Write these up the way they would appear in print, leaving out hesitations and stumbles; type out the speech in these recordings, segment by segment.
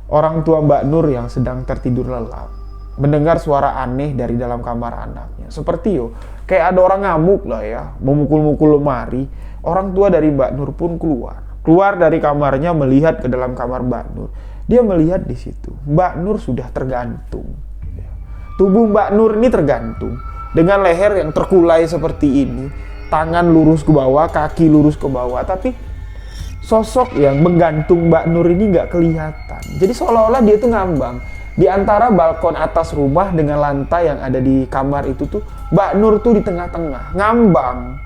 Orang tua Mbak Nur yang sedang tertidur lelap mendengar suara aneh dari dalam kamar anaknya. Seperti kayak ada orang ngamuk lah ya, memukul-mukul lemari. Orang tua dari Mbak Nur pun keluar dari kamarnya melihat ke dalam kamar Mbak Nur. Dia melihat di situ Mbak Nur sudah tergantung. Tubuh Mbak Nur ini tergantung dengan leher yang terkulai seperti ini, tangan lurus ke bawah, kaki lurus ke bawah, tapi sosok yang menggantung Mbak Nur ini nggak kelihatan. Jadi seolah-olah dia tuh ngambang di antara balkon atas rumah dengan lantai yang ada di kamar itu tuh, Mbak Nur tuh di tengah-tengah, ngambang.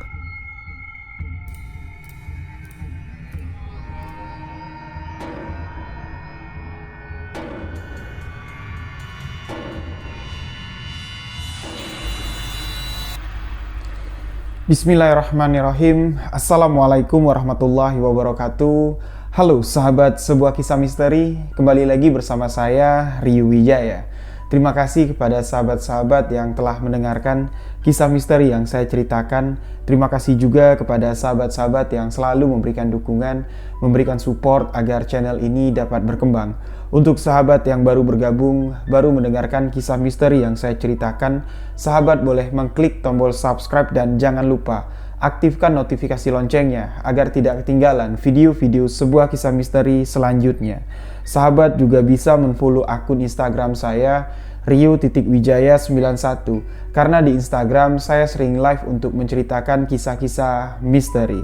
Bismillahirrahmanirrahim. Assalamualaikum warahmatullahi wabarakatuh. Halo sahabat sebuah kisah misteri, kembali lagi bersama saya Ryu Wijaya. Terima kasih kepada sahabat-sahabat yang telah mendengarkan kisah misteri yang saya ceritakan. Terima kasih juga kepada sahabat-sahabat yang selalu memberikan dukungan, memberikan support agar channel ini dapat berkembang. Untuk sahabat yang baru bergabung, baru mendengarkan kisah misteri yang saya ceritakan, sahabat boleh mengklik tombol subscribe dan jangan lupa aktifkan notifikasi loncengnya agar tidak ketinggalan video-video sebuah kisah misteri selanjutnya. Sahabat juga bisa menfollow akun Instagram saya Ryu.Wijaya91 karena di Instagram saya sering live untuk menceritakan kisah-kisah misteri.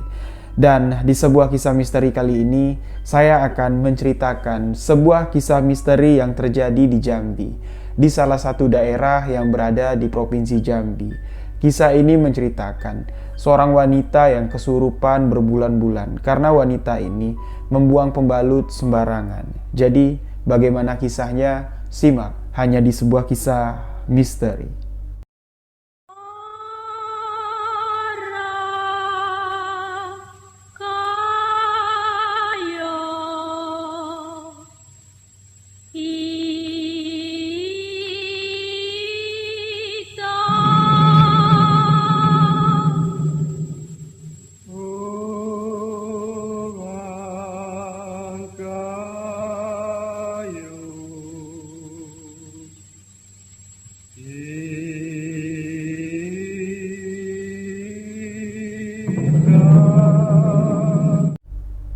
Dan di sebuah kisah misteri kali ini saya akan menceritakan sebuah kisah misteri yang terjadi di Jambi, di salah satu daerah yang berada di Provinsi Jambi. Kisah ini menceritakan seorang wanita yang kesurupan berbulan-bulan karena wanita ini membuang pembalut sembarangan. Jadi, bagaimana kisahnya? Simak hanya di sebuah kisah misteri.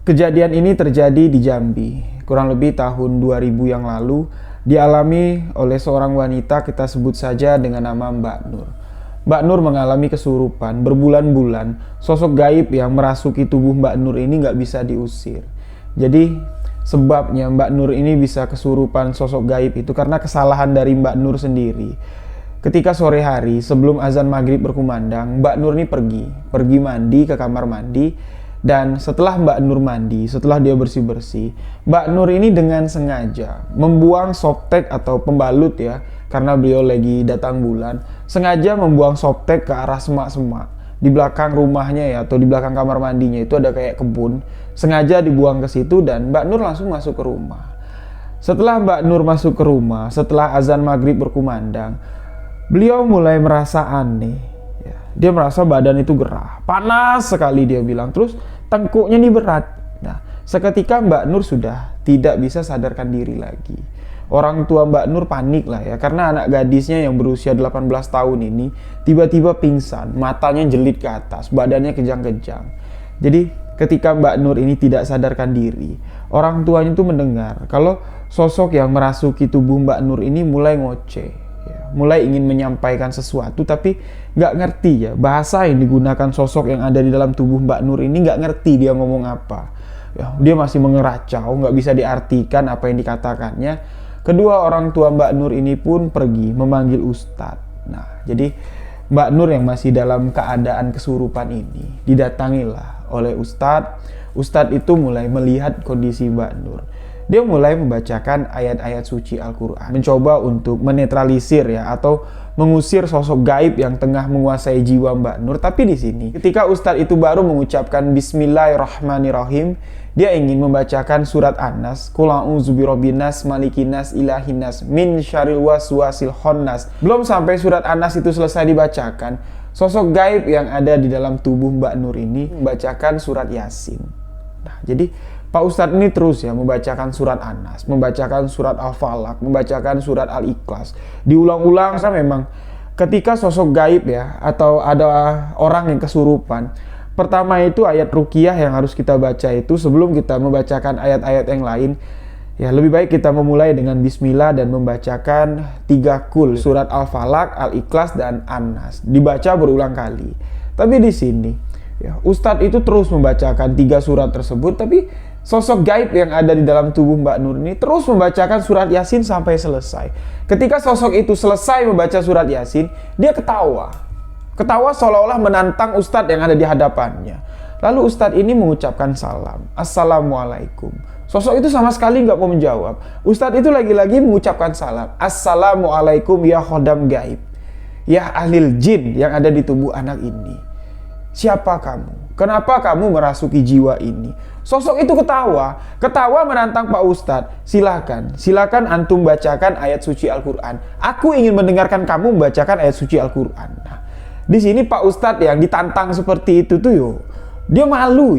Kejadian ini terjadi di Jambi, kurang lebih tahun 2000 yang lalu, dialami oleh seorang wanita, kita sebut saja dengan nama Mbak Nur. Mbak Nur mengalami kesurupan berbulan-bulan, sosok gaib yang merasuki tubuh Mbak Nur ini nggak bisa diusir. Jadi sebabnya Mbak Nur ini bisa kesurupan sosok gaib itu karena kesalahan dari Mbak Nur sendiri. Ketika sore hari sebelum azan maghrib berkumandang, Mbak Nur ini pergi mandi ke kamar mandi. Dan setelah Mbak Nur mandi, setelah dia bersih-bersih, Mbak Nur ini dengan sengaja membuang softtek atau pembalut ya, karena beliau lagi datang bulan, sengaja membuang softtek ke arah semak-semak. Di belakang rumahnya ya, atau di belakang kamar mandinya itu ada kayak kebun, sengaja dibuang ke situ dan Mbak Nur langsung masuk ke rumah. Setelah Mbak Nur masuk ke rumah, setelah azan maghrib berkumandang, beliau mulai merasa aneh. Dia merasa badan itu gerah, panas sekali dia bilang, terus tengkuknya ini berat. Nah, seketika Mbak Nur sudah tidak bisa sadarkan diri lagi. Orang tua Mbak Nur panik lah ya, karena anak gadisnya yang berusia 18 tahun ini tiba-tiba pingsan, matanya jelit ke atas, badannya kejang-kejang. Jadi ketika Mbak Nur ini tidak sadarkan diri, orang tuanya itu mendengar kalau sosok yang merasuki tubuh Mbak Nur ini mulai ngoceh. Mulai ingin menyampaikan sesuatu tapi nggak ngerti ya bahasa yang digunakan sosok yang ada di dalam tubuh Mbak Nur ini, nggak ngerti dia ngomong apa ya, dia masih mengeracau, nggak bisa diartikan apa yang dikatakannya. Kedua orang tua Mbak Nur ini pun pergi memanggil ustadz. Nah, jadi Mbak Nur yang masih dalam keadaan kesurupan ini didatangilah oleh ustadz. Ustadz itu mulai melihat kondisi Mbak Nur. Dia mulai membacakan ayat-ayat suci Al-Quran, mencoba untuk menetralisir ya, atau mengusir sosok gaib yang tengah menguasai jiwa Mbak Nur. Tapi di sini, ketika ustadz itu baru mengucapkan Bismillahirrahmanirrahim, dia ingin membacakan surat An-Nas, Qul a'udzu birabbinas malikinas ilahinas min syarril waswasil khannas. Belum sampai surat An-Nas itu selesai dibacakan, sosok gaib yang ada di dalam tubuh Mbak Nur ini membacakan surat Yasin. Nah, jadi Pak Ustadz ini terus ya membacakan surat An-Nas, membacakan surat Al-Falaq, membacakan surat Al-Ikhlas. Diulang-ulang karena memang ketika sosok gaib ya atau ada orang yang kesurupan, pertama itu ayat ruqyah yang harus kita baca itu sebelum kita membacakan ayat-ayat yang lain. Ya, lebih baik kita memulai dengan bismillah dan membacakan 3 kul, surat Al-Falaq, Al-Ikhlas dan An-Nas. Dibaca berulang kali. Tapi di sini ya, Ustadz itu terus membacakan 3 surat tersebut, tapi sosok gaib yang ada di dalam tubuh Mbak Nur ini terus membacakan surat Yasin sampai selesai. Ketika sosok itu selesai membaca surat Yasin, dia ketawa. Ketawa seolah-olah menantang Ustadz yang ada di hadapannya. Lalu Ustadz ini mengucapkan salam, Assalamualaikum. Sosok itu sama sekali nggak mau menjawab. Ustadz itu lagi-lagi mengucapkan salam, Assalamualaikum ya khodam gaib, ya ahlil jin yang ada di tubuh anak ini. Siapa kamu? Kenapa kamu merasuki jiwa ini? Sosok itu ketawa menantang Pak Ustadz. Silakan antum bacakan ayat suci Al-Quran. Aku ingin mendengarkan kamu membacakan ayat suci Al-Quran. Nah, di sini Pak Ustadz yang ditantang seperti itu tuh dia malu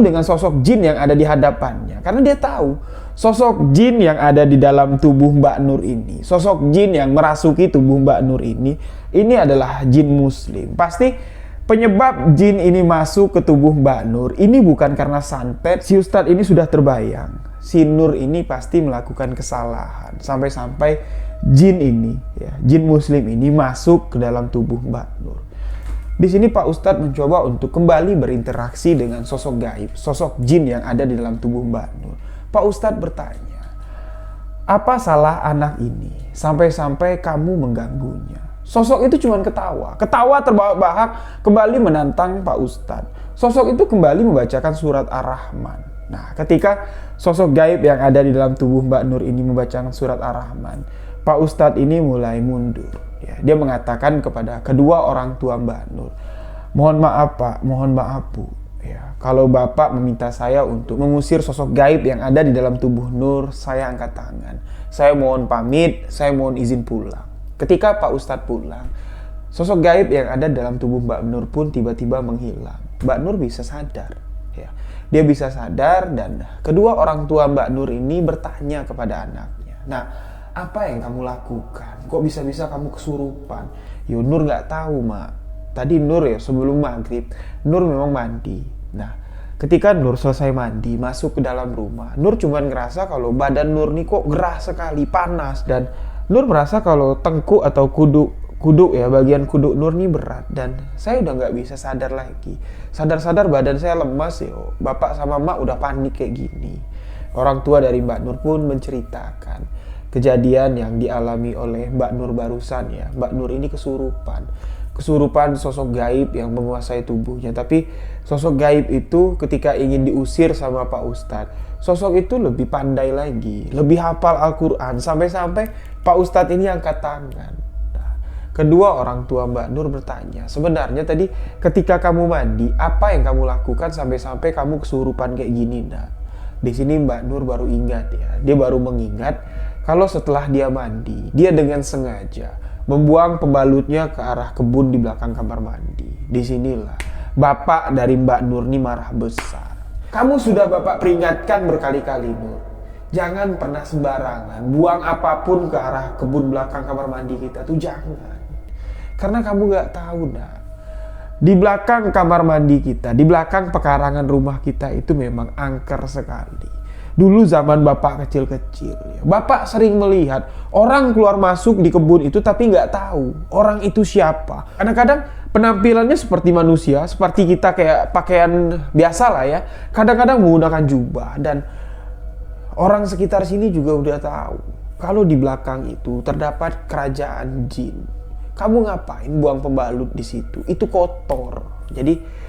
dengan sosok jin yang ada di hadapannya. Karena dia tahu sosok jin yang ada di dalam tubuh Mbak Nur ini, sosok jin yang merasuki tubuh Mbak Nur ini adalah jin muslim. Pasti penyebab jin ini masuk ke tubuh Mbak Nur ini bukan karena santet. Si Ustadz ini sudah terbayang, si Nur ini pasti melakukan kesalahan sampai-sampai jin ini, ya, jin muslim ini masuk ke dalam tubuh Mbak Nur. Di sini Pak Ustadz mencoba untuk kembali berinteraksi dengan sosok gaib, sosok jin yang ada di dalam tubuh Mbak Nur. Pak Ustadz bertanya, apa salah anak ini sampai-sampai kamu mengganggunya? Sosok itu cuma ketawa terbahak-bahak kembali menantang Pak Ustadz. Sosok itu kembali membacakan surat Ar-Rahman. Nah, ketika sosok gaib yang ada di dalam tubuh Mbak Nur ini membacakan surat Ar-Rahman, Pak Ustadz ini mulai mundur. Ya, dia mengatakan kepada kedua orang tua Mbak Nur, mohon maaf Pak, mohon maaf Bu. Ya, kalau Bapak meminta saya untuk mengusir sosok gaib yang ada di dalam tubuh Nur, saya angkat tangan. Saya mohon pamit, saya mohon izin pulang. Ketika Pak Ustadz pulang, sosok gaib yang ada dalam tubuh Mbak Nur pun tiba-tiba menghilang. Mbak Nur bisa sadar. Ya. Dia bisa sadar dan kedua orang tua Mbak Nur ini bertanya kepada anaknya. Nah, apa yang kamu lakukan? Kok bisa-bisa kamu kesurupan? Nur nggak tahu, Mak. Tadi Nur ya sebelum maghrib, Nur memang mandi. Nah, ketika Nur selesai mandi, masuk ke dalam rumah, Nur cuma ngerasa kalau badan Nur nih kok gerah sekali, panas. Dan Nur merasa kalau tengkuk atau kuduk ya, bagian kuduk Nur nih berat. Dan saya udah nggak bisa sadar lagi. Sadar-sadar badan saya lemas ya. Bapak sama Mak udah panik kayak gini. Orang tua dari Mbak Nur pun menceritakan kejadian yang dialami oleh Mbak Nur barusan ya. Mbak Nur ini kesurupan sosok gaib yang menguasai tubuhnya. Tapi sosok gaib itu ketika ingin diusir sama Pak Ustadz, sosok itu lebih pandai lagi, lebih hafal Al-Quran, sampai-sampai Pak Ustadz ini angkat tangan. Nah, kedua orang tua Mbak Nur bertanya, sebenarnya tadi ketika kamu mandi, apa yang kamu lakukan sampai-sampai kamu kesurupan kayak gini? Nah, di sini Mbak Nur baru ingat ya, dia baru mengingat kalau setelah dia mandi, dia dengan sengaja membuang pembalutnya ke arah kebun di belakang kamar mandi. Disinilah bapak dari Mbak Nur ini marah besar. Kamu sudah Bapak peringatkan berkali-kali, Nur. Jangan pernah sembarangan buang apapun ke arah kebun belakang kamar mandi kita tuh, jangan. Karena kamu gak tahu, Nak. Di belakang kamar mandi kita, di belakang pekarangan rumah kita itu memang angker sekali. Dulu zaman Bapak kecil-kecil, ya, Bapak sering melihat orang keluar masuk di kebun itu tapi nggak tahu orang itu siapa. Kadang-kadang penampilannya seperti manusia, seperti kita kayak pakaian biasa lah ya. Kadang-kadang menggunakan jubah dan orang sekitar sini juga udah tahu kalau di belakang itu terdapat kerajaan jin. Kamu ngapain buang pembalut di situ? Itu kotor. Jadi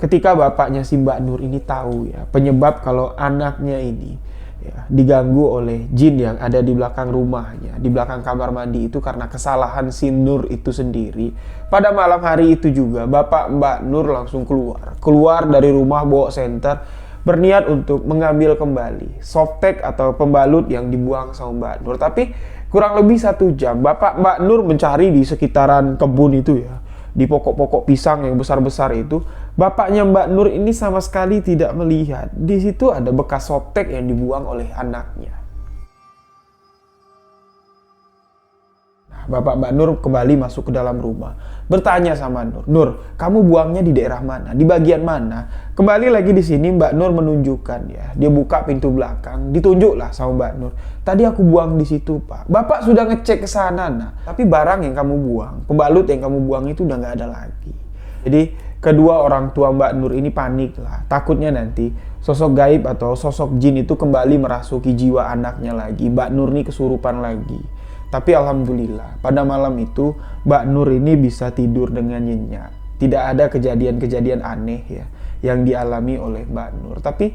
ketika bapaknya si Mbak Nur ini tahu ya penyebab kalau anaknya ini ya diganggu oleh jin yang ada di belakang rumahnya, di belakang kamar mandi itu karena kesalahan si Nur itu sendiri. Pada malam hari itu juga bapak Mbak Nur langsung keluar dari rumah bawa senter, berniat untuk mengambil kembali softtek atau pembalut yang dibuang sama Mbak Nur. Tapi kurang lebih 1 jam bapak Mbak Nur mencari di sekitaran kebun itu ya, di pokok-pokok pisang yang besar-besar itu, bapaknya Mbak Nur ini sama sekali tidak melihat. Di situ ada bekas sotek yang dibuang oleh anaknya. Bapak Mbak Nur kembali masuk ke dalam rumah, bertanya sama Nur, "Nur, kamu buangnya di daerah mana? Di bagian mana?" Kembali lagi di sini Mbak Nur menunjukkan ya. Dia buka pintu belakang, ditunjuklah sama Mbak Nur. "Tadi aku buang di situ, Pak. Bapak sudah ngecek ke sana, nah. Tapi barang yang kamu buang, pembalut yang kamu buang itu udah nggak ada lagi." Jadi kedua orang tua Mbak Nur ini panik lah. Takutnya nanti sosok gaib atau sosok jin itu kembali merasuki jiwa anaknya lagi. Mbak Nur ini kesurupan lagi. Tapi alhamdulillah pada malam itu Mbak Nur ini bisa tidur dengan nyenyak. Tidak ada kejadian-kejadian aneh ya yang dialami oleh Mbak Nur. Tapi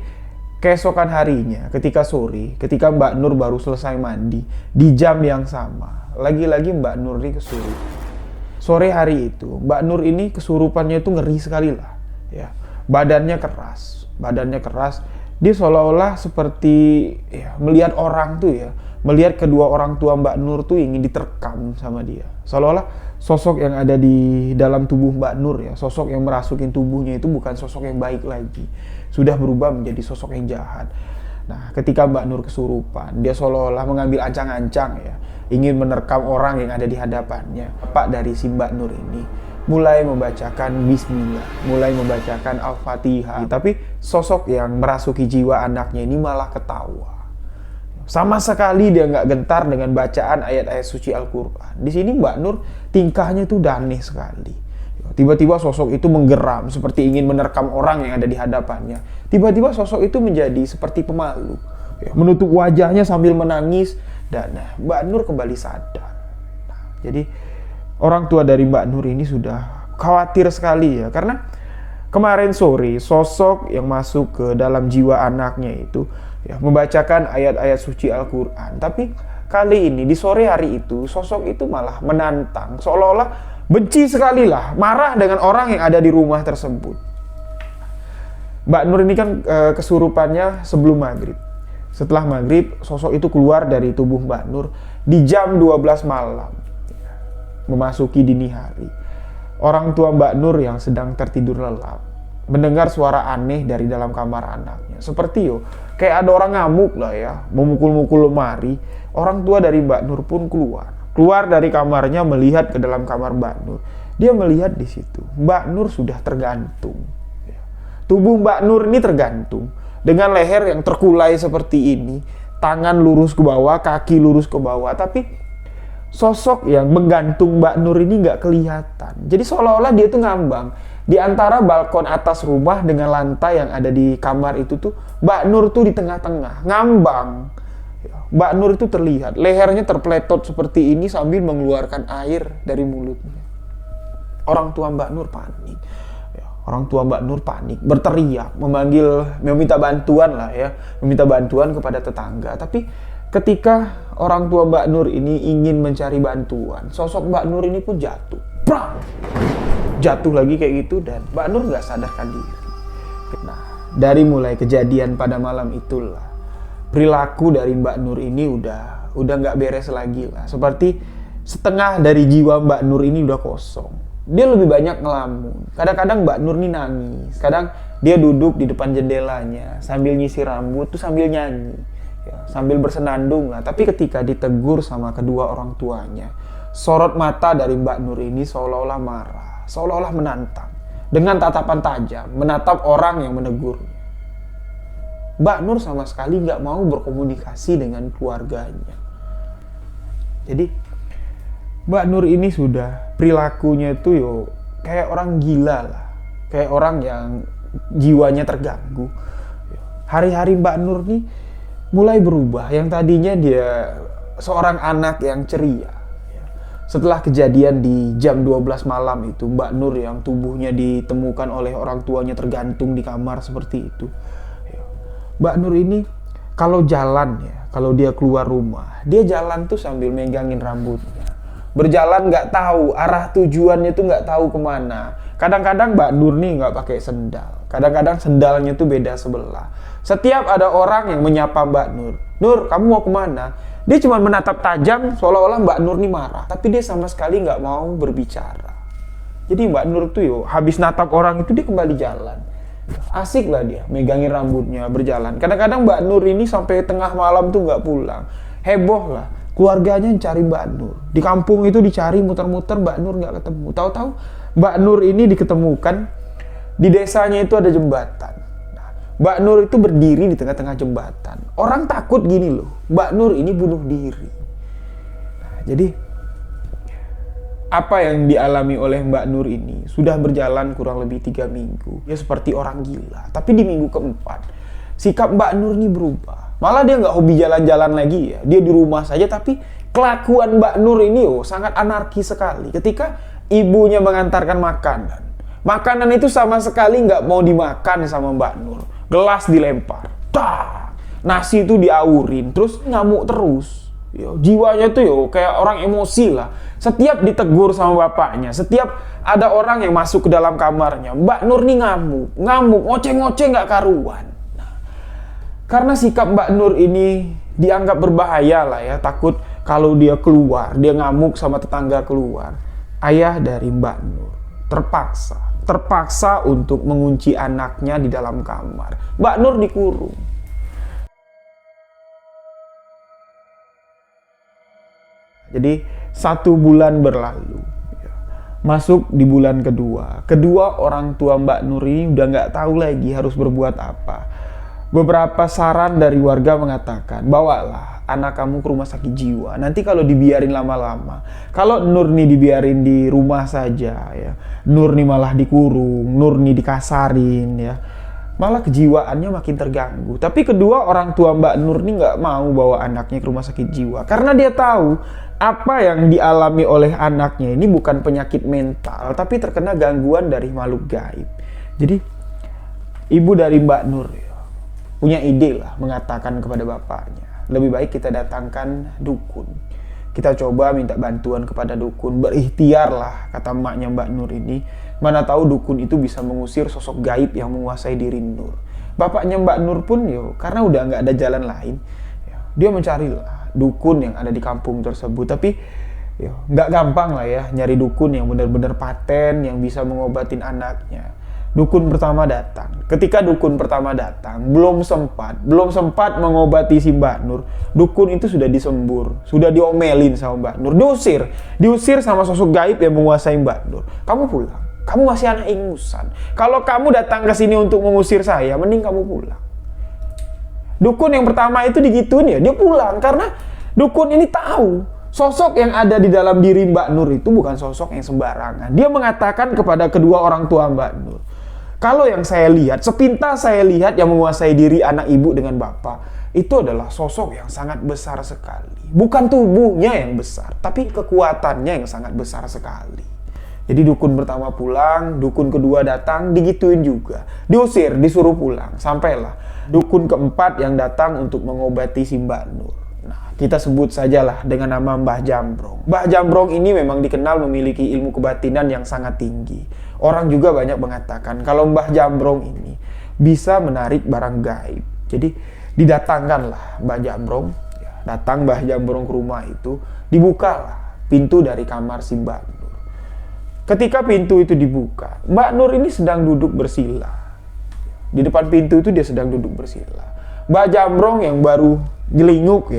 keesokan harinya ketika sore, ketika Mbak Nur baru selesai mandi, di jam yang sama, lagi-lagi Mbak Nur ini kesurupan. Sore hari itu Mbak Nur ini kesurupannya itu ngeri sekali lah ya. Badannya keras. Dia seolah-olah seperti ya, melihat orang tuh ya. Melihat kedua orang tua Mbak Nur tuh ingin diterkam sama dia. Seolah-olah sosok yang ada di dalam tubuh Mbak Nur ya, sosok yang merasukin tubuhnya itu bukan sosok yang baik lagi. Sudah berubah menjadi sosok yang jahat. Nah, ketika Mbak Nur kesurupan, dia seolah-olah mengambil ancang-ancang ya, ingin menerkam orang yang ada di hadapannya. Bapak dari si Mbak Nur ini mulai membacakan bismillah, mulai membacakan Al-Fatihah. Tapi sosok yang merasuki jiwa anaknya ini malah ketawa. Sama sekali dia nggak gentar dengan bacaan ayat-ayat suci Al-Quran. Di sini Mbak Nur tingkahnya itu aneh sekali. Tiba-tiba sosok itu menggeram seperti ingin menerkam orang yang ada di hadapannya. Tiba-tiba sosok itu menjadi seperti pemalu. Menutup wajahnya sambil menangis dan Mbak Nur kembali sadar. Jadi orang tua dari Mbak Nur ini sudah khawatir sekali ya. Karena kemarin sore sosok yang masuk ke dalam jiwa anaknya itu ya, membacakan ayat-ayat suci Al-Quran. Tapi kali ini di sore hari itu sosok itu malah menantang, seolah-olah benci sekali lah, marah dengan orang yang ada di rumah tersebut. Mbak Nur ini kan kesurupannya sebelum maghrib. Setelah maghrib sosok itu keluar dari tubuh Mbak Nur di jam 12 malam, memasuki dini hari. Orang tua Mbak Nur yang sedang tertidur lelap mendengar suara aneh dari dalam kamar anaknya. Seperti kayak ada orang ngamuk lah ya, memukul-mukul lemari. Orang tua dari Mbak Nur pun keluar dari kamarnya melihat ke dalam kamar Mbak Nur. Dia melihat di situ Mbak Nur sudah tergantung. Tubuh Mbak Nur ini tergantung dengan leher yang terkulai seperti ini, tangan lurus ke bawah, kaki lurus ke bawah. Tapi sosok yang menggantung Mbak Nur ini nggak kelihatan. Jadi seolah-olah dia tuh ngambang di antara balkon atas rumah dengan lantai yang ada di kamar itu tuh. Mbak Nur tuh di tengah-tengah ngambang. Mbak Nur itu terlihat lehernya terpletot seperti ini sambil mengeluarkan air dari mulutnya. Orang tua Mbak Nur panik. Orang tua Mbak Nur panik, berteriak, meminta bantuan lah ya, meminta bantuan kepada tetangga. Tapi ketika orang tua Mbak Nur ini ingin mencari bantuan, sosok Mbak Nur ini pun jatuh. Prang! Jatuh lagi kayak gitu dan Mbak Nur nggak sadarkan diri. Nah, dari mulai kejadian pada malam itulah perilaku dari Mbak Nur ini udah nggak beres lagi lah. Seperti setengah dari jiwa Mbak Nur ini udah kosong. Dia lebih banyak ngelamun. Kadang-kadang Mbak Nur ini nangis. Kadang dia duduk di depan jendelanya sambil nyisir rambut tuh sambil nyanyi, ya, sambil bersenandung lah. Tapi ketika ditegur sama kedua orang tuanya, sorot mata dari Mbak Nur ini seolah-olah marah, seolah-olah menantang, dengan tatapan tajam, menatap orang yang menegurnya. Mbak Nur sama sekali nggak mau berkomunikasi dengan keluarganya. Jadi Mbak Nur ini sudah perilakunya itu kayak orang gila lah, kayak orang yang jiwanya terganggu. Hari-hari Mbak Nur nih mulai berubah. Yang tadinya dia seorang anak yang ceria. Setelah kejadian di jam 12 malam itu, Mbak Nur yang tubuhnya ditemukan oleh orang tuanya tergantung di kamar seperti itu. Mbak Nur ini kalau jalan ya, kalau dia keluar rumah, dia jalan tuh sambil megangin rambutnya. Berjalan nggak tahu, arah tujuannya tuh nggak tahu kemana. Kadang-kadang Mbak Nur nih nggak pakai sendal. Kadang-kadang sendalnya tuh beda sebelah. Setiap ada orang yang menyapa Mbak Nur, "Nur, kamu mau kemana?" Dia cuma menatap tajam seolah-olah Mbak Nur nih marah. Tapi dia sama sekali nggak mau berbicara. Jadi Mbak Nur tuh habis natap orang itu dia kembali jalan. Asik lah dia, megangin rambutnya, berjalan. Kadang-kadang Mbak Nur ini sampai tengah malam tuh nggak pulang. Heboh lah, keluarganya cari Mbak Nur. Di kampung itu dicari muter-muter, Mbak Nur nggak ketemu. Tahu-tahu Mbak Nur ini diketemukan, di desanya itu ada jembatan. Nah, Mbak Nur itu berdiri di tengah-tengah jembatan. Orang takut gini loh, Mbak Nur ini bunuh diri. Nah, jadi apa yang dialami oleh Mbak Nur ini sudah berjalan kurang lebih 3 minggu. Dia seperti orang gila. Tapi di minggu keempat, sikap Mbak Nur ini berubah. Malah dia nggak hobi jalan-jalan lagi ya. Dia di rumah saja, tapi kelakuan Mbak Nur ini sangat anarkis sekali. Ketika ibunya mengantarkan makanan. Makanan itu sama sekali nggak mau dimakan sama Mbak Nur. Gelas dilempar. Dah! Nasi itu diaurin. Terus ngamuk terus. Jiwanya tuh kayak orang emosi lah. Setiap ditegur sama bapaknya, setiap ada orang yang masuk ke dalam kamarnya, Mbak Nur nih ngamuk, ngoceh-ngoceh nggak karuan. Nah, karena sikap Mbak Nur ini dianggap berbahaya lah ya, takut kalau dia keluar, dia ngamuk sama tetangga keluar. Ayah dari Mbak Nur terpaksa untuk mengunci anaknya di dalam kamar. Mbak Nur dikurung. Jadi 1 bulan berlalu, masuk di bulan kedua orang tua Mbak Nur ini udah nggak tahu lagi harus berbuat apa. Beberapa saran dari warga mengatakan, bawalah anak kamu ke rumah sakit jiwa. Nanti kalau dibiarin lama-lama, kalau Nur nih dibiarin di rumah saja ya, Nur nih malah dikurung, Nur nih dikasarin ya, malah kejiwaannya makin terganggu. Tapi kedua orang tua Mbak Nur ini nggak mau bawa anaknya ke rumah sakit jiwa karena dia tahu apa yang dialami oleh anaknya ini bukan penyakit mental, tapi terkena gangguan dari makhluk gaib. Jadi ibu dari Mbak Nur punya ide lah, mengatakan kepada bapaknya, lebih baik kita datangkan dukun. Kita coba minta bantuan kepada dukun, berikhtiar lah, kata emaknya Mbak Nur ini. Mana tahu dukun itu bisa mengusir sosok gaib yang menguasai diri Nur. Bapaknya Mbak Nur pun karena udah nggak ada jalan lain, dia mencarilah dukun yang ada di kampung tersebut. Tapi nggak gampang lah ya nyari dukun yang benar-benar paten yang bisa mengobatin anaknya. Dukun pertama datang. Ketika dukun pertama datang, belum sempat mengobati si Mbak Nur. Dukun itu sudah disembur, sudah diomelin sama Mbak Nur, diusir sama sosok gaib yang menguasai Mbak Nur. Kamu pulang, kamu masih anak ingusan. Kalau kamu datang ke sini untuk mengusir saya, mending kamu pulang. Dukun yang pertama itu digituin dia pulang karena dukun ini tahu sosok yang ada di dalam diri Mbak Nur itu bukan sosok yang sembarangan. Dia mengatakan kepada kedua orang tua Mbak Nur, kalau yang saya lihat, sepintas saya lihat yang menguasai diri anak ibu dengan bapak, itu adalah sosok yang sangat besar sekali. Bukan tubuhnya yang besar, tapi kekuatannya yang sangat besar sekali. Jadi dukun pertama pulang, dukun kedua datang, digituin juga. Diusir, disuruh pulang. Sampailah dukun keempat yang datang untuk mengobati si Mbak Nur. Nah, kita sebut sajalah dengan nama Mbah Jambrong. Mbah Jambrong ini memang dikenal memiliki ilmu kebatinan yang sangat tinggi. Orang juga banyak mengatakan kalau Mbah Jambrong ini bisa menarik barang gaib. Jadi didatangkanlah Mbah Jambrong. Datang Mbah Jambrong ke rumah itu, dibukalah pintu dari kamar si Mbak Nur. Ketika pintu itu dibuka, Mbak Nur ini sedang duduk bersila. Di depan pintu itu dia sedang duduk bersila. Mbah Jambrong yang baru jelinguk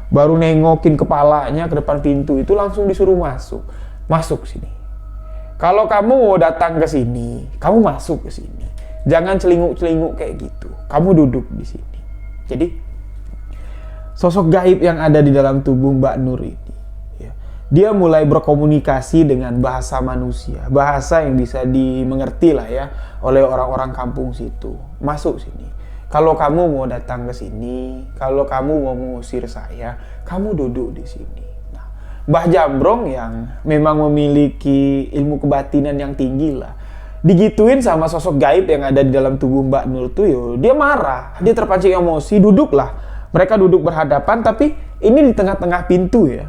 baru nengokin kepalanya ke depan pintu itu langsung disuruh masuk. Masuk sini. Kalau kamu mau datang ke sini, kamu masuk ke sini. Jangan celinguk-celinguk kayak gitu. Kamu duduk di sini. Jadi sosok gaib yang ada di dalam tubuh Mbak Nur ini, dia mulai berkomunikasi dengan bahasa manusia, bahasa yang bisa dimengerti lah ya oleh orang-orang kampung situ. Masuk sini. Kalau kamu mau datang ke sini, kalau kamu mau mengusir saya, kamu duduk di sini. Nah, Mbah Jambrong yang memang memiliki ilmu kebatinan yang tinggi lah, digituin sama sosok gaib yang ada di dalam tubuh Mbak Nur tuh, dia marah, dia terpancing emosi, duduklah. Mereka duduk berhadapan, tapi ini di tengah-tengah pintu ya.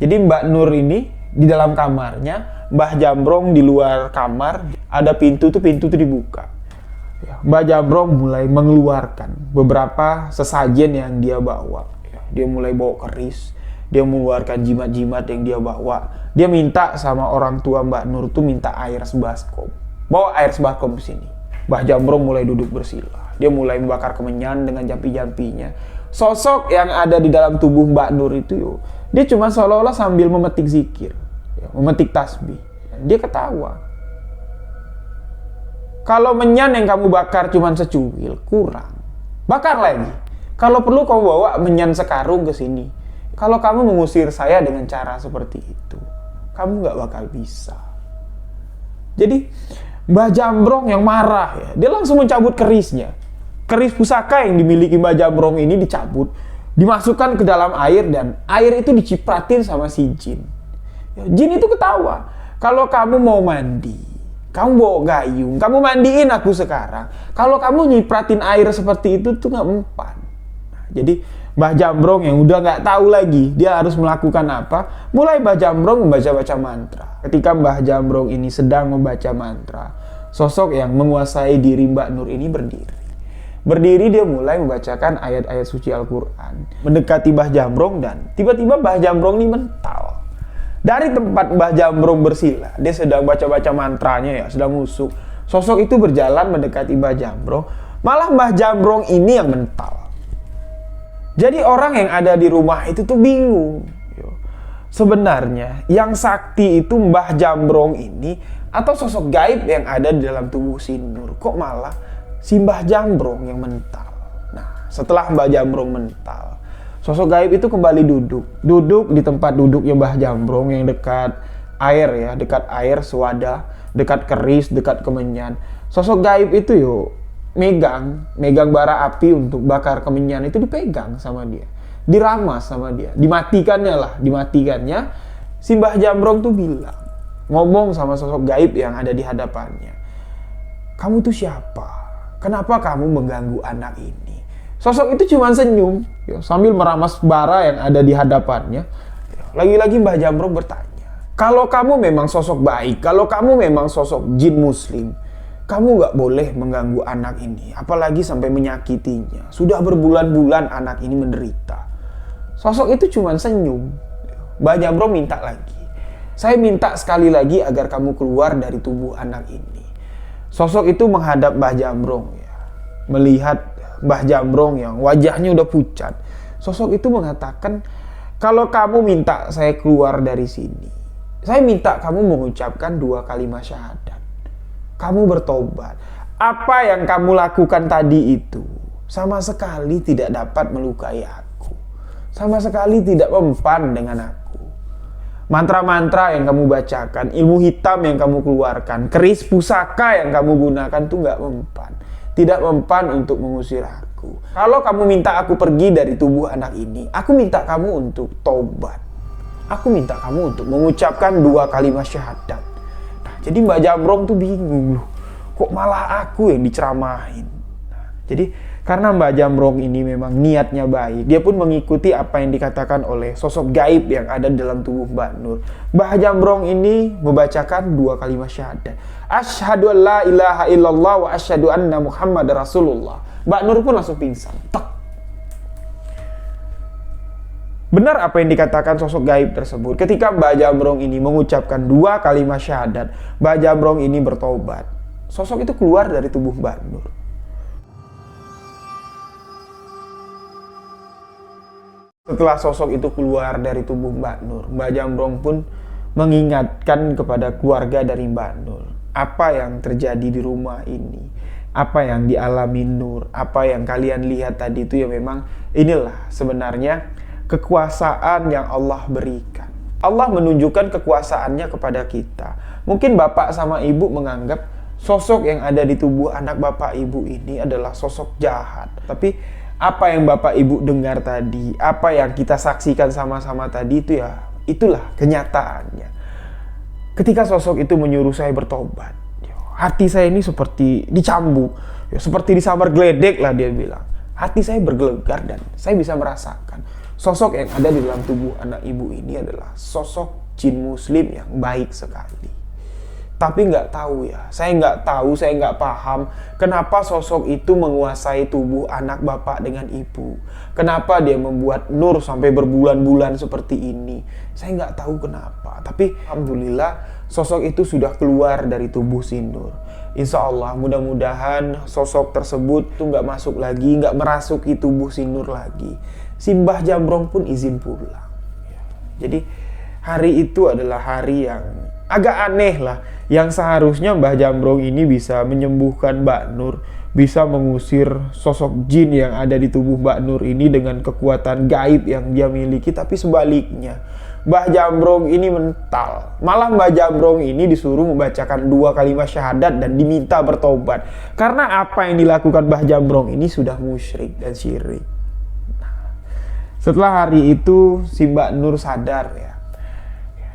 Jadi Mbak Nur ini di dalam kamarnya, Mbah Jambrong di luar kamar, ada pintu tuh dibuka. Mbah Jambrong mulai mengeluarkan beberapa sesajen yang dia bawa. Dia mulai bawa keris, Dia mengeluarkan jimat-jimat yang dia bawa. Dia minta sama orang tua Mbak Nur tuh minta air sebaskom. Bawa air sebaskom ke sini. Mbah Jamrong mulai duduk bersila. Dia mulai membakar kemenyan dengan jampi-jampinya. Sosok yang ada di dalam tubuh Mbak Nur itu dia cuma seolah-olah sambil memetik zikir, memetik tasbih. Dia ketawa. Kalau menyan yang kamu bakar cuma secuil, kurang. Bakar lagi. Kalau perlu kamu bawa menyan sekarung ke sini. Kalau kamu mengusir saya dengan cara seperti itu, kamu nggak bakal bisa. Jadi Mbah Jamrong yang marah ya, dia langsung mencabut kerisnya. Keris pusaka yang dimiliki Mbah Jamrong ini dicabut, dimasukkan ke dalam air dan air itu dicipratin sama si jin. Ya, jin itu ketawa. Kalau kamu mau mandi, kamu bawa gayung, kamu mandiin aku sekarang. Kalau kamu nyipratin air seperti itu tuh nggak mempan. Nah, jadi Mbah Jamrong yang udah nggak tahu lagi dia harus melakukan apa, mulai Mbah Jamrong membaca-baca mantra. Ketika Mbah Jamrong ini sedang membaca mantra, sosok yang menguasai diri Mbak Nur ini berdiri. Berdiri dia mulai membacakan ayat-ayat suci Al-Quran. Mendekati Mbah Jamrong dan tiba-tiba Mbah Jamrong ini mental. Dari tempat Mbah Jamrong bersila, dia sedang baca-baca mantranya ya, sedang musuk. Sosok itu berjalan mendekati Mbah Jamrong, malah Mbah Jamrong ini yang mental. Jadi orang yang ada di rumah itu tuh bingung. Sebenarnya yang sakti itu Mbah Jamrong ini atau sosok gaib yang ada di dalam tubuh si Nur. Kok malah si Mbah Jamrong yang mental. Nah, setelah Mbah Jamrong mental, sosok gaib itu kembali duduk di tempat duduknya Mbah Jamrong yang dekat air ya, dekat air sewadah, dekat keris, dekat kemenyan. Sosok gaib itu megang bara api untuk bakar kemenyan itu dipegang sama dia, diramas sama dia, dimatikannya. Si Mbah Jamrong tuh bilang, ngomong sama sosok gaib yang ada di hadapannya, kamu tuh siapa? Kenapa kamu mengganggu anak ini? Sosok itu cuma senyum sambil meramas bara yang ada di hadapannya. Lagi-lagi Mbah Jamrong bertanya, kalau kamu memang sosok baik, kalau kamu memang sosok jin muslim, kamu nggak boleh mengganggu anak ini, apalagi sampai menyakitinya. Sudah berbulan-bulan anak ini menderita. Sosok itu cuma senyum. Mbah Jamrong minta lagi, saya minta sekali lagi agar kamu keluar dari tubuh anak ini. Sosok itu menghadap Mbah Jamrong ya, melihat Mbah Jamrong yang wajahnya udah pucat. Sosok itu mengatakan, kalau kamu minta saya keluar dari sini, saya minta kamu mengucapkan 2 kalimat syahadat. Kamu bertobat. Apa yang kamu lakukan tadi itu sama sekali tidak dapat melukai aku. Sama sekali tidak mempan dengan aku. Mantra-mantra yang kamu bacakan, ilmu hitam yang kamu keluarkan, keris pusaka yang kamu gunakan itu nggak mempan. Tidak mempan untuk mengusir aku. Kalau kamu minta aku pergi dari tubuh anak ini, aku minta kamu untuk tobat. Aku minta kamu untuk mengucapkan 2 kalimat syahadat. Jadi Mbah Jamrong tuh bingung loh, kok malah aku yang diceramahin. Nah, jadi karena Mbah Jamrong ini memang niatnya baik, dia pun mengikuti apa yang dikatakan oleh sosok gaib yang ada dalam tubuh Mbak Nur. Mbah Jamrong ini membacakan 2 kalimat syahadat. Asyhadu an la ilaha illallah wa asyhadu anna Muhammad Rasulullah. Mbak Nur pun langsung pingsan. Tek. Benar apa yang dikatakan sosok gaib tersebut. Ketika Mbah Jamrong ini mengucapkan 2 kalimat syahadat, Mbah Jamrong ini bertobat. Sosok itu keluar dari tubuh Mbak Nur. Setelah sosok itu keluar dari tubuh Mbak Nur, Mbah Jamrong pun mengingatkan kepada keluarga dari Mbak Nur apa yang terjadi di rumah ini, apa yang dialami Nur, apa yang kalian lihat tadi itu ya memang inilah sebenarnya kekuasaan yang Allah berikan. Allah menunjukkan kekuasaannya kepada kita. Mungkin bapak sama ibu menganggap sosok yang ada di tubuh anak bapak ibu ini adalah sosok jahat. Tapi apa yang bapak ibu dengar tadi, apa yang kita saksikan sama-sama tadi itu ya, itulah kenyataannya. Ketika sosok itu menyuruh saya bertobat, hati saya ini seperti dicambuk, seperti disambar geledek lah dia bilang. Hati saya bergelegar dan saya bisa merasakan sosok yang ada di dalam tubuh anak ibu ini adalah sosok jin muslim yang baik sekali. Tapi nggak tahu ya, saya nggak paham kenapa sosok itu menguasai tubuh anak bapak dengan ibu. Kenapa dia membuat Nur sampai berbulan-bulan seperti ini. Saya nggak tahu kenapa. Tapi alhamdulillah sosok itu sudah keluar dari tubuh si Nur. Insya Allah mudah-mudahan sosok tersebut tuh nggak masuk lagi, nggak merasuki tubuh si Nur lagi. Si Mbah Jambrong pun izin pulang. Jadi hari itu adalah hari yang agak aneh lah, yang seharusnya Mbah Jambrong ini bisa menyembuhkan Mbak Nur, bisa mengusir sosok jin yang ada di tubuh Mbak Nur ini dengan kekuatan gaib yang dia miliki. Tapi sebaliknya, Mbah Jambrong ini mental. Malah Mbah Jambrong ini disuruh membacakan 2 kalimat syahadat dan diminta bertobat. Karena apa yang dilakukan Mbah Jambrong ini sudah musyrik dan syirik. Setelah hari itu si Mbak Nur sadar ya.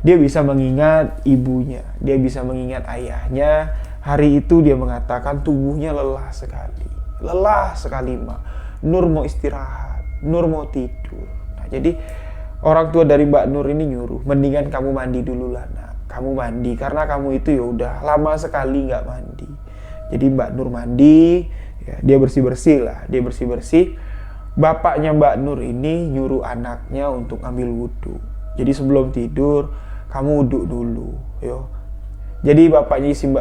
Dia bisa mengingat ibunya, dia bisa mengingat ayahnya. Hari itu dia mengatakan tubuhnya lelah sekali. Lelah sekali, Mak. Nur mau istirahat, Nur mau tidur. Nah, jadi orang tua dari Mbak Nur ini nyuruh, mendingan kamu mandi dulu lah, nak. Kamu mandi, karena kamu itu ya udah lama sekali nggak mandi. Jadi Mbak Nur mandi, ya, dia bersih-bersih lah, dia bersih-bersih. Bapaknya Mbak Nur ini nyuruh anaknya untuk ambil wudhu. Jadi sebelum tidur, kamu wudhu dulu, yo. Jadi bapaknya si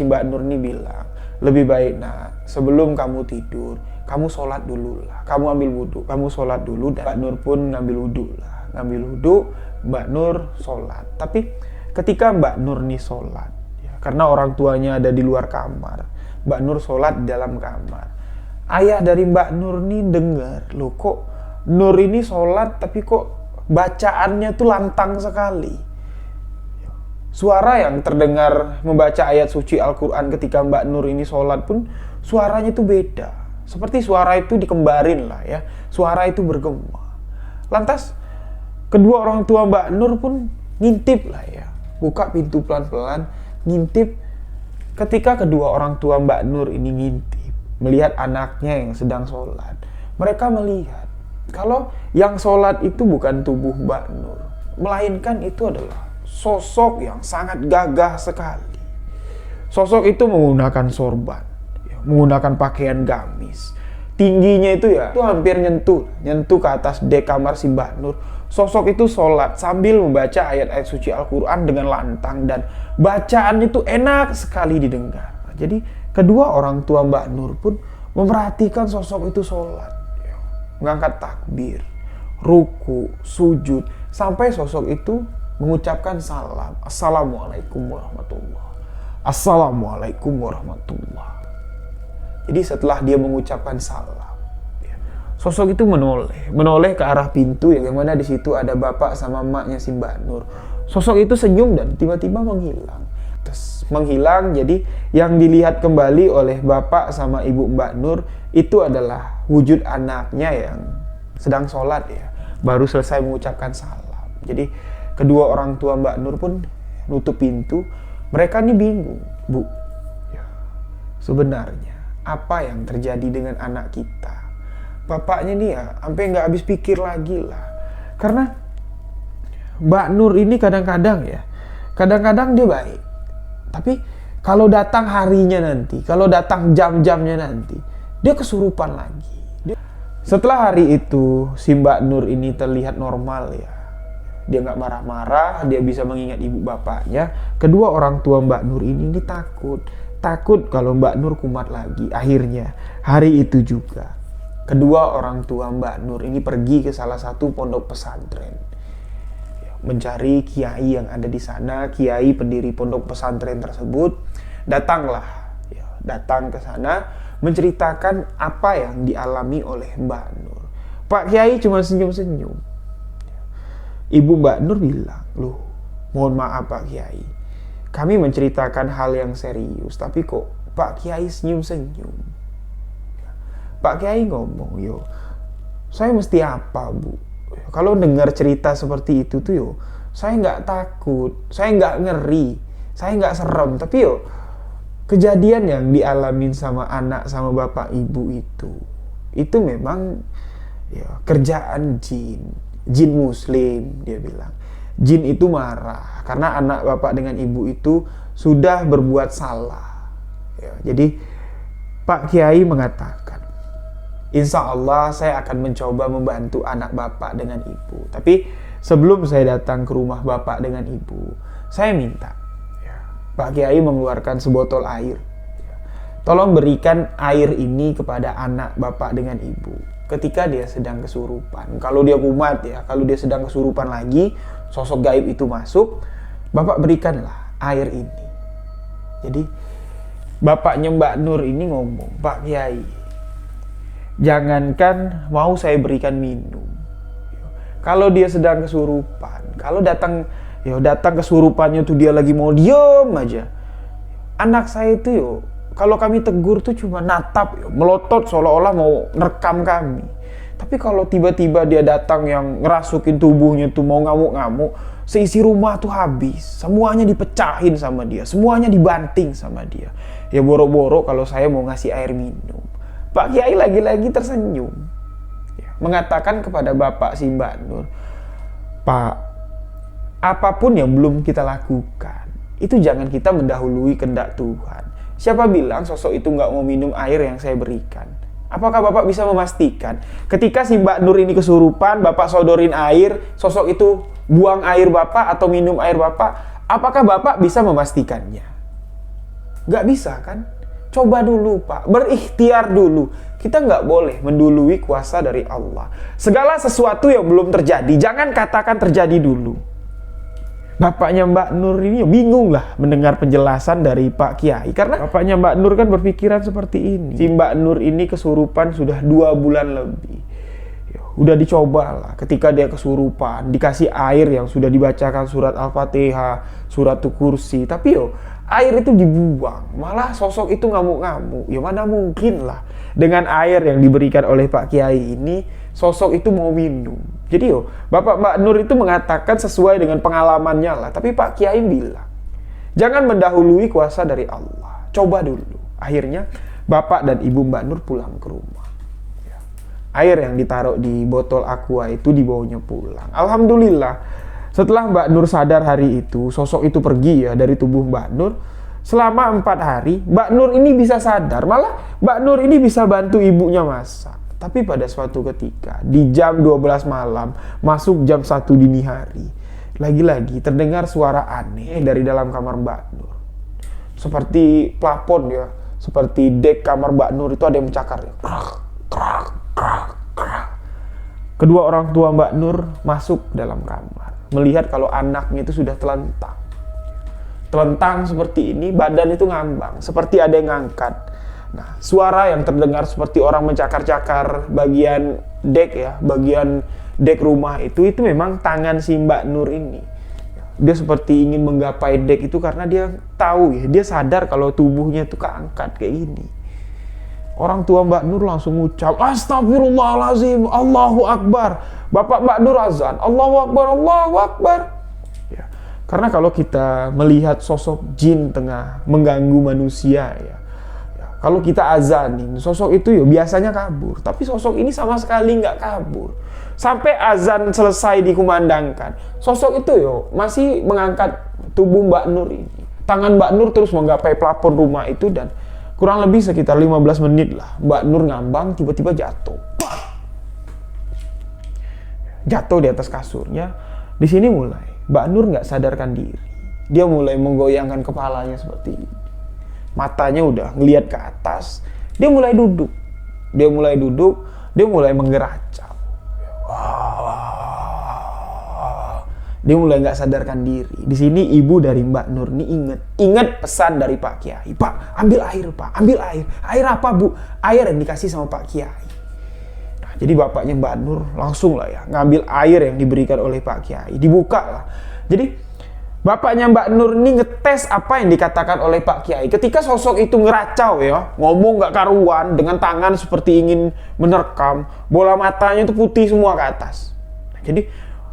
Mbak Nur ini bilang, lebih baik nak, sebelum kamu tidur, kamu sholat dulu lah. Kamu ambil wudhu, kamu sholat dulu. Dan Mbak Nur pun ngambil wudhu lah. Ngambil wudhu, Mbak Nur sholat. Tapi ketika Mbak Nur nih sholat, ya, karena orang tuanya ada di luar kamar, Mbak Nur sholat di dalam kamar. Ayah dari Mbak Nur nih dengar, loh kok Nur ini sholat tapi kok bacaannya tuh lantang sekali. Suara yang terdengar membaca ayat suci Al-Quran ketika Mbak Nur ini sholat pun suaranya itu beda. Seperti suara itu dikembarin lah ya. Suara itu bergema. Lantas kedua orang tua Mbak Nur pun ngintip lah ya. Buka pintu pelan-pelan, ngintip. Ketika kedua orang tua Mbak Nur ini ngintip, melihat anaknya yang sedang sholat, mereka melihat kalau yang sholat itu bukan tubuh Mbak Nur, melainkan itu adalah sosok yang sangat gagah sekali. Sosok itu menggunakan sorban, ya, menggunakan pakaian gamis. Tingginya itu ya, itu hampir nyentuh ke atas dek kamar si Mbak Nur. Sosok itu sholat sambil membaca ayat-ayat suci Al-Quran dengan lantang dan bacaan itu enak sekali didengar. Jadi kedua orang tua Mbak Nur pun memperhatikan sosok itu sholat, mengangkat takbir, ruku, sujud, sampai sosok itu mengucapkan salam, Assalamualaikum warahmatullah, Assalamualaikum warahmatullah. Jadi setelah dia mengucapkan salam, sosok itu menoleh ke arah pintu yang mana di situ ada bapak sama emaknya si Mbak Nur. Sosok itu senyum dan tiba-tiba menghilang. Menghilang, jadi yang dilihat kembali oleh bapak sama ibu Mbak Nur itu adalah wujud anaknya yang sedang sholat ya, baru selesai mengucapkan salam. Jadi kedua orang tua Mbak Nur pun nutup pintu. Mereka ini bingung, Bu, ya, sebenarnya apa yang terjadi dengan anak kita? Bapaknya nih ya sampai nggak habis pikir lagi lah, karena Mbak Nur ini kadang-kadang dia baik. Tapi kalau datang harinya nanti, kalau datang jam-jamnya nanti, dia kesurupan lagi. Setelah hari itu, si Mbak Nur ini terlihat normal ya. Dia nggak marah-marah, dia bisa mengingat ibu bapaknya. Kedua orang tua Mbak Nur ini takut kalau Mbak Nur kumat lagi. Akhirnya, hari itu juga, kedua orang tua Mbak Nur ini pergi ke salah satu pondok pesantren. Mencari kiai yang ada di sana, kiai pendiri pondok pesantren tersebut datang ke sana menceritakan apa yang dialami oleh Mbak Nur. Pak Kiai cuma senyum-senyum. Ibu Mbak Nur bilang, loh, mohon maaf Pak Kiai, kami menceritakan hal yang serius, tapi kok Pak Kiai senyum-senyum. Pak Kiai ngomong, yo, saya mesti apa Bu? Kalau dengar cerita seperti itu tuh yo, saya nggak takut, saya nggak ngeri, saya nggak serem. Tapi yo, kejadian yang dialamin sama anak sama bapak ibu itu memang ya, kerjaan jin muslim, dia bilang. jin itu marah karena anak bapak dengan ibu itu sudah berbuat salah. Ya, jadi Pak Kiai mengatakan, insya Allah saya akan mencoba membantu anak bapak dengan ibu. Tapi sebelum saya datang ke rumah bapak dengan ibu, saya minta Pak Kiai mengeluarkan sebotol air. Tolong berikan air ini kepada anak bapak dengan ibu ketika dia sedang kesurupan. Kalau dia kumat ya, kalau dia sedang kesurupan lagi, sosok gaib itu masuk, bapak berikanlah air ini. Jadi bapaknya Mbak Nur ini ngomong, Pak Kiai, jangankan mau saya berikan minum. Kalau dia sedang kesurupan, kalau datang kesurupannya tuh dia lagi mau diem aja. Anak saya itu kalau kami tegur tuh cuma natap, melotot seolah-olah mau nerekam kami. Tapi kalau tiba-tiba dia datang yang ngerasukin tubuhnya tuh mau ngamuk-ngamuk, seisi rumah tuh habis. Semuanya dipecahin sama dia, semuanya dibanting sama dia. Ya boro-boro kalau saya mau ngasih air minum. Pak Kiai lagi-lagi tersenyum. Mengatakan kepada bapak si Mbak Nur, Pak, apapun yang belum kita lakukan, itu jangan kita mendahului kehendak Tuhan. Siapa bilang sosok itu nggak mau minum air yang saya berikan? Apakah Bapak bisa memastikan ketika si Mbak Nur ini kesurupan, Bapak sodorin air, sosok itu buang air Bapak atau minum air Bapak? Apakah Bapak bisa memastikannya? Nggak bisa kan? Coba dulu Pak, berikhtiar dulu. Kita nggak boleh mendului kuasa dari Allah. Segala sesuatu yang belum terjadi, jangan katakan terjadi dulu. Bapaknya Mbak Nur ini bingung lah mendengar penjelasan dari Pak Kiai. Karena bapaknya Mbak Nur kan berpikiran seperti ini. Si Mbak Nur ini kesurupan sudah 2 bulan lebih. Udah dicoba lah ketika dia kesurupan, dikasih air yang sudah dibacakan surat Al-Fatihah, surat Kursi. Tapi air itu dibuang. Malah sosok itu ngamuk-ngamuk. Ya mana mungkin lah dengan air yang diberikan oleh Pak Kiai ini, sosok itu mau minum. Jadi Bapak Mbak Nur itu mengatakan sesuai dengan pengalamannya lah. Tapi Pak Kiai bilang, jangan mendahului kuasa dari Allah. Coba dulu. Akhirnya Bapak dan Ibu Mbak Nur pulang ke rumah. Air yang ditaruh di botol aqua itu dibawanya pulang. Alhamdulillah, setelah Mbak Nur sadar hari itu, sosok itu pergi ya dari tubuh Mbak Nur. Selama 4 hari, Mbak Nur ini bisa sadar. Malah Mbak Nur ini bisa bantu ibunya masak. Tapi pada suatu ketika, di jam 12 malam, masuk jam 1 dini hari, lagi-lagi terdengar suara aneh dari dalam kamar Mbak Nur. Seperti plafon ya, seperti dek kamar Mbak Nur itu ada yang mencakar. Krak, krak, krak, krak. Kedua orang tua Mbak Nur masuk dalam kamar, melihat kalau anaknya itu sudah telentang. Telentang seperti ini, badan itu ngambang, seperti ada yang ngangkat. Nah, suara yang terdengar seperti orang mencakar-cakar bagian dek ya, bagian dek rumah itu memang tangan si Mbak Nur ini. Dia seperti ingin menggapai dek itu karena dia tahu ya, dia sadar kalau tubuhnya itu keangkat kayak gini. Orang tua Mbak Nur langsung ucap, Astagfirullahaladzim, Allahu Akbar. Bapak Mbak Nur azan, Allahu Akbar, Allahu Akbar. Ya, karena kalau kita melihat sosok jin tengah mengganggu manusia ya, kalau kita azanin, sosok itu biasanya kabur. Tapi sosok ini sama sekali nggak kabur. Sampai azan selesai dikumandangkan, sosok itu masih mengangkat tubuh Mbak Nur ini. Tangan Mbak Nur terus menggapai plafon rumah itu dan kurang lebih sekitar 15 menit lah. Mbak Nur ngambang, tiba-tiba jatuh. Jatuh di atas kasurnya. Di sini mulai Mbak Nur nggak sadarkan diri. Dia mulai menggoyangkan kepalanya seperti ini. Matanya udah ngelihat ke atas. Dia mulai duduk. Dia mulai menggeracau. Dia mulai nggak sadarkan diri. Di sini ibu dari Mbak Nur ini ingat pesan dari Pak Kiai. Pak, ambil air, Pak, ambil air. Air apa, Bu? Air yang dikasih sama Pak Kiai. Nah, jadi bapaknya Mbak Nur langsung lah ya ngambil air yang diberikan oleh Pak Kiai. Dibuka lah. Jadi bapaknya Mbak Nur ini ngetes apa yang dikatakan oleh Pak Kiai. Ketika sosok itu ngeracau ya, ngomong nggak karuan dengan tangan seperti ingin menerkam, bola matanya itu putih semua ke atas. Nah, jadi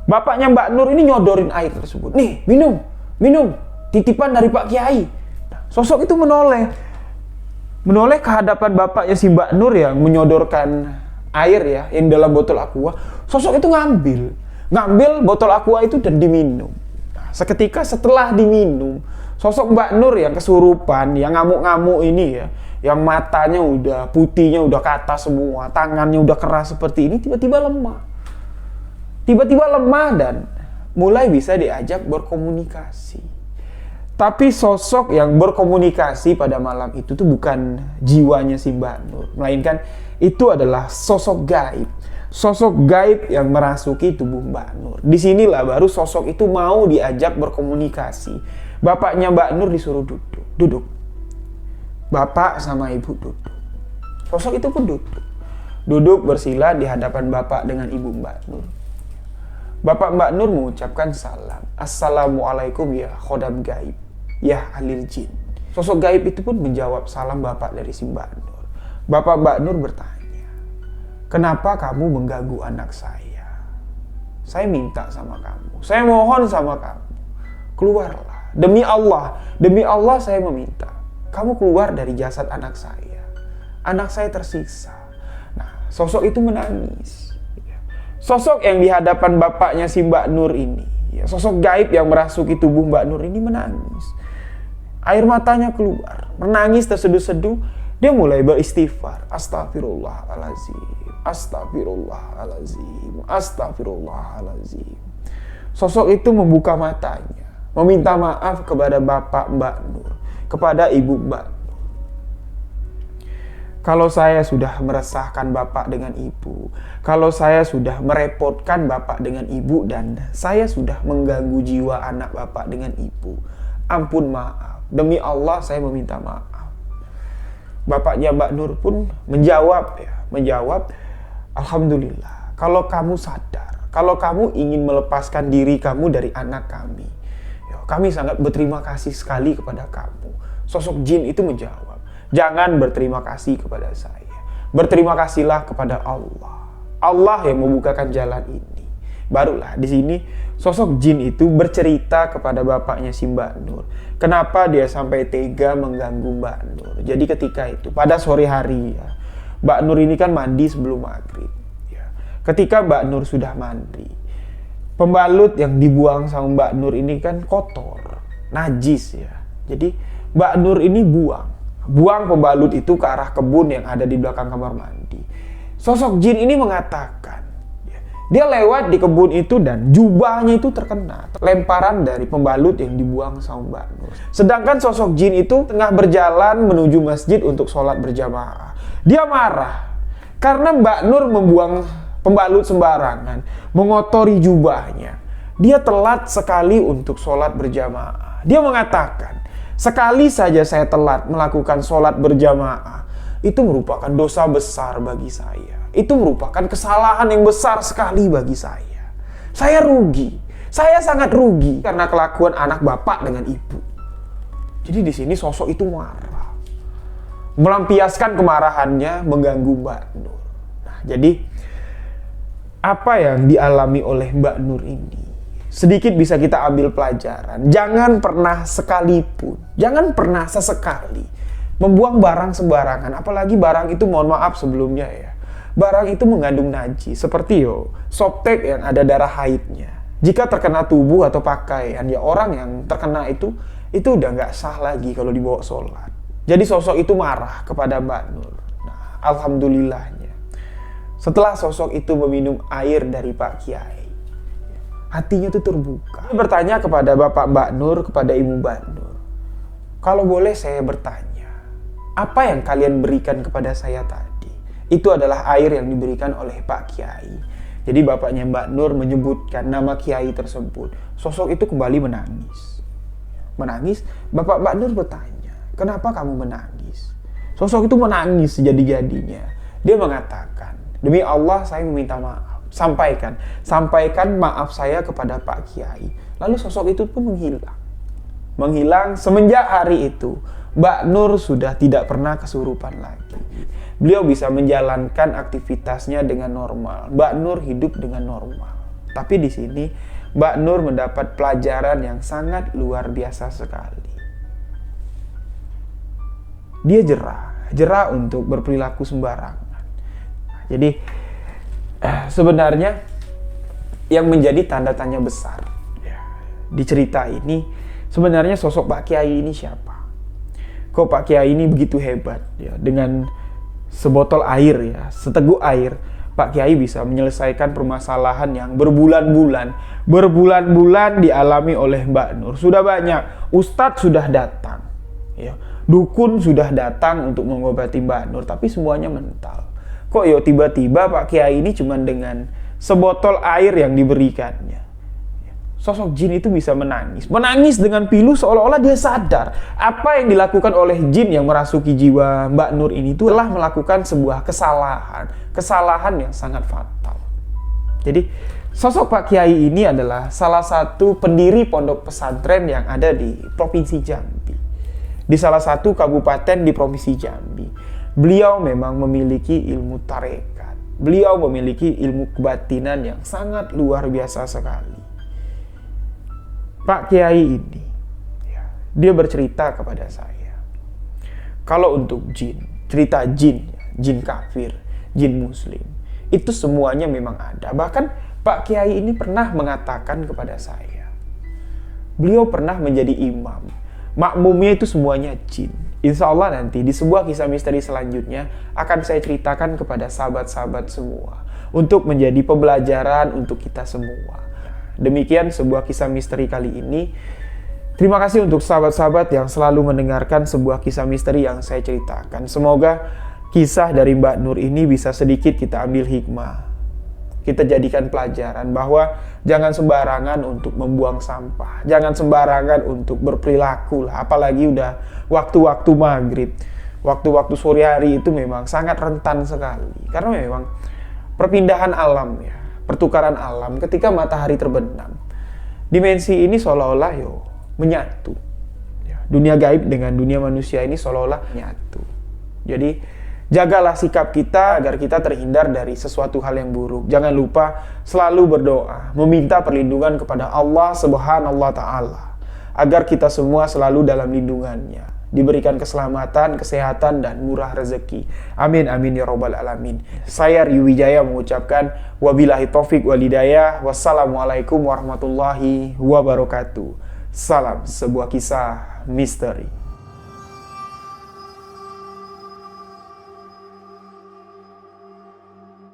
bapaknya Mbak Nur ini nyodorin air tersebut. Nih, minum, titipan dari Pak Kiai. Nah, sosok itu menoleh ke hadapan bapaknya si Mbak Nur yang menyodorkan air ya, yang dalam botol aqua. Sosok itu ngambil botol aqua itu dan diminum. seketika setelah diminum, sosok Mbak Nur yang kesurupan, yang ngamuk-ngamuk ini ya, yang matanya udah putihnya udah ke atas semua, tangannya udah keras seperti ini, tiba-tiba lemah. Tiba-tiba lemah dan mulai bisa diajak berkomunikasi. Tapi sosok yang berkomunikasi pada malam itu tuh bukan jiwanya si Mbak Nur, melainkan itu adalah sosok gaib. Sosok gaib yang merasuki tubuh Mbak Nur. Disinilah baru sosok itu mau diajak berkomunikasi. Bapaknya Mbak Nur disuruh duduk. Bapak sama ibu duduk. Sosok itu pun duduk. Duduk bersila di hadapan bapak dengan ibu Mbak Nur. Bapak Mbak Nur mengucapkan salam. Assalamualaikum ya khodam gaib, ya ahlil jin. Sosok gaib itu pun menjawab salam bapak dari si Mbak Nur. Bapak Mbak Nur bertanya, kenapa kamu mengganggu anak saya? Saya minta sama kamu, saya mohon sama kamu, keluarlah. Demi Allah saya meminta. Kamu keluar dari jasad anak saya. Anak saya tersiksa. Nah, sosok itu menangis. Sosok yang di hadapan bapaknya si Mbak Nur ini, ya, sosok gaib yang merasuki tubuh Mbak Nur ini menangis. Air matanya keluar, menangis terseduh-seduh. Dia mulai beristighfar. Astagfirullahaladzim, astagfirullahaladzim, astagfirullahaladzim. Sosok itu membuka matanya, meminta maaf kepada bapak Mbak Nur, kepada ibu Mbak Nur. Kalau saya sudah meresahkan bapak dengan ibu, kalau saya sudah merepotkan bapak dengan ibu, dan saya sudah mengganggu jiwa anak bapak dengan ibu, ampun maaf. Demi Allah saya meminta maaf. Bapaknya Mbak Nur pun menjawab, Alhamdulillah, kalau kamu sadar, kalau kamu ingin melepaskan diri kamu dari anak kami, kami sangat berterima kasih sekali kepada kamu. Sosok jin itu menjawab, jangan berterima kasih kepada saya. Berterima kasihlah kepada Allah. Allah yang membukakan jalan ini. Barulah di sini sosok jin itu bercerita kepada bapaknya si Mbak Nur. Kenapa dia sampai tega mengganggu Mbak Nur. Jadi ketika itu pada sore hari ya, Mbak Nur ini kan mandi sebelum maghrib. Ya. Ketika Mbak Nur sudah mandi, pembalut yang dibuang sama Mbak Nur ini kan kotor, najis ya. Jadi Mbak Nur ini buang pembalut itu ke arah kebun yang ada di belakang kamar mandi. Sosok jin ini mengatakan, dia lewat di kebun itu dan jubahnya itu terkena lemparan dari pembalut yang dibuang sama Mbak Nur. Sedangkan sosok jin itu tengah berjalan menuju masjid untuk sholat berjamaah. Dia marah karena Mbak Nur membuang pembalut sembarangan, mengotori jubahnya. Dia telat sekali untuk sholat berjamaah. Dia mengatakan, sekali saja saya telat melakukan sholat berjamaah, itu merupakan dosa besar bagi saya. Itu merupakan kesalahan yang besar sekali bagi saya. Saya rugi. Saya sangat rugi karena kelakuan anak bapak dengan ibu. Jadi di sini sosok itu marah. Melampiaskan kemarahannya mengganggu Mbak Nur. Nah, jadi apa yang dialami oleh Mbak Nur ini sedikit bisa kita ambil pelajaran. Jangan pernah sekalipun, jangan pernah sesekali membuang barang sembarangan. Apalagi barang itu, mohon maaf sebelumnya ya, barang itu mengandung najis. Seperti softtek yang ada darah haidnya. Jika terkena tubuh atau pakaian, ya orang yang terkena itu udah nggak sah lagi kalau dibawa sholat. Jadi sosok itu marah kepada Mbak Nur. Nah, alhamdulillahnya, setelah sosok itu meminum air dari Pak Kiai, hatinya itu terbuka. Dia bertanya kepada Bapak Mbak Nur, kepada Ibu Mbak Nur, kalau boleh saya bertanya, apa yang kalian berikan kepada saya tadi? Itu adalah air yang diberikan oleh Pak Kiai. Jadi bapaknya Mbak Nur menyebutkan nama Kiai tersebut. Sosok itu kembali menangis. Menangis, Bapak Mbak Nur bertanya, kenapa kamu menangis? Sosok itu menangis sejadi-jadinya. Dia mengatakan, demi Allah saya meminta maaf. Sampaikan maaf saya kepada Pak Kiai. Lalu sosok itu pun menghilang. Semenjak hari itu Mbak Nur sudah tidak pernah kesurupan lagi. Beliau bisa menjalankan aktivitasnya dengan normal. Mbak Nur hidup dengan normal. Tapi di sini Mbak Nur mendapat pelajaran yang sangat luar biasa sekali. Dia jerah untuk berperilaku sembarangan. Jadi sebenarnya yang menjadi tanda tanya besar di cerita ini, sebenarnya sosok Pak Kiai ini siapa? Kok Pak Kiai ini begitu hebat ya, dengan sebotol air ya, seteguk air, Pak Kiai bisa menyelesaikan permasalahan yang berbulan-bulan dialami oleh Mbak Nur. Sudah banyak ustadz sudah datang ya, dukun sudah datang untuk mengobati Mbak Nur, tapi semuanya mental. Kok yo tiba-tiba Pak Kiai ini cuma dengan sebotol air yang diberikannya, sosok jin itu bisa menangis dengan pilu, seolah-olah dia sadar apa yang dilakukan oleh jin yang merasuki jiwa Mbak Nur ini itu telah melakukan sebuah kesalahan yang sangat fatal. Jadi sosok Pak Kiai ini adalah salah satu pendiri pondok pesantren yang ada di Provinsi Jambi, di salah satu kabupaten di Provinsi Jambi. Beliau memang memiliki ilmu tarekat, beliau memiliki ilmu kebatinan yang sangat luar biasa sekali. Pak Kiai ini, dia bercerita kepada saya, kalau untuk jin, cerita jin, jin kafir, jin muslim, itu semuanya memang ada. Bahkan Pak Kiai ini pernah mengatakan kepada saya, beliau pernah menjadi imam, makmumnya itu semuanya jin. Insya Allah nanti di sebuah kisah misteri selanjutnya akan saya ceritakan kepada sahabat-sahabat semua, untuk menjadi pembelajaran untuk kita semua. Demikian sebuah kisah misteri kali ini. Terima kasih untuk sahabat-sahabat yang selalu mendengarkan sebuah kisah misteri yang saya ceritakan. Semoga kisah dari Mbak Nur ini bisa sedikit kita ambil hikmah, kita jadikan pelajaran bahwa jangan sembarangan untuk membuang sampah, jangan sembarangan untuk berperilaku lah. Apalagi udah waktu-waktu maghrib, waktu-waktu sore hari itu memang sangat rentan sekali, karena memang perpindahan alam ya, pertukaran alam ketika matahari terbenam. Dimensi ini seolah-olah menyatu. Dunia gaib dengan dunia manusia ini seolah-olah menyatu. Jadi jagalah sikap kita agar kita terhindar dari sesuatu hal yang buruk. Jangan lupa selalu berdoa, meminta perlindungan kepada Allah Subhanahu wa Ta'ala, agar kita semua selalu dalam lindungannya, diberikan keselamatan, kesehatan, dan murah rezeki. Amin, amin ya robbal alamin. Saya Rio Wijaya mengucapkan wabillahi taufik wal hidayah. Wassalamualaikum warahmatullahi wabarakatuh. Salam sebuah kisah misteri.